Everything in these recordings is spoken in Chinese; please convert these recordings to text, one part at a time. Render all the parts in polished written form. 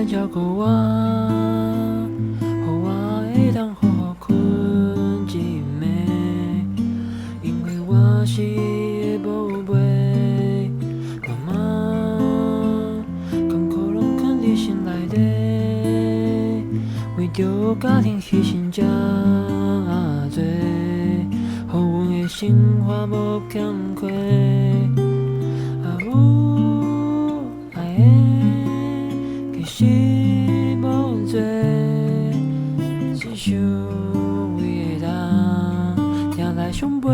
人照顾我，互我会当好好困一暝，因为我是伊的宝贝。妈妈，甘苦拢藏伫心内底，为着家庭牺牲遮多，予阮的生活无欠缺。有爱的其实无多，只想为会当听来相陪。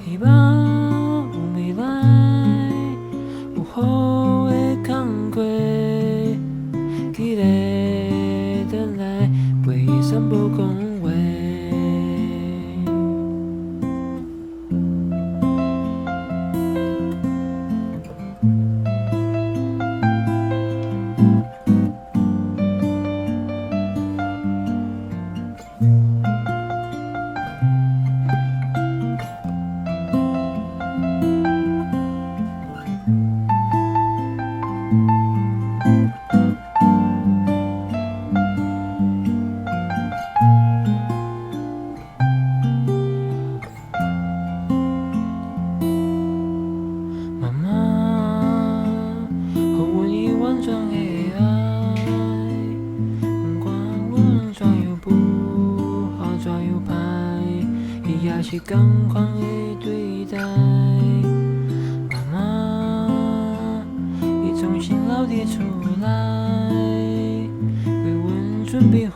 希望有未来，有好的工课，记得转来陪伊散步讲话。妈妈，予阮以完全的爱，不管阮怎样不好怎样歹，伊也是同款的对待。妈妈，伊总是留伫厝内，为阮准备。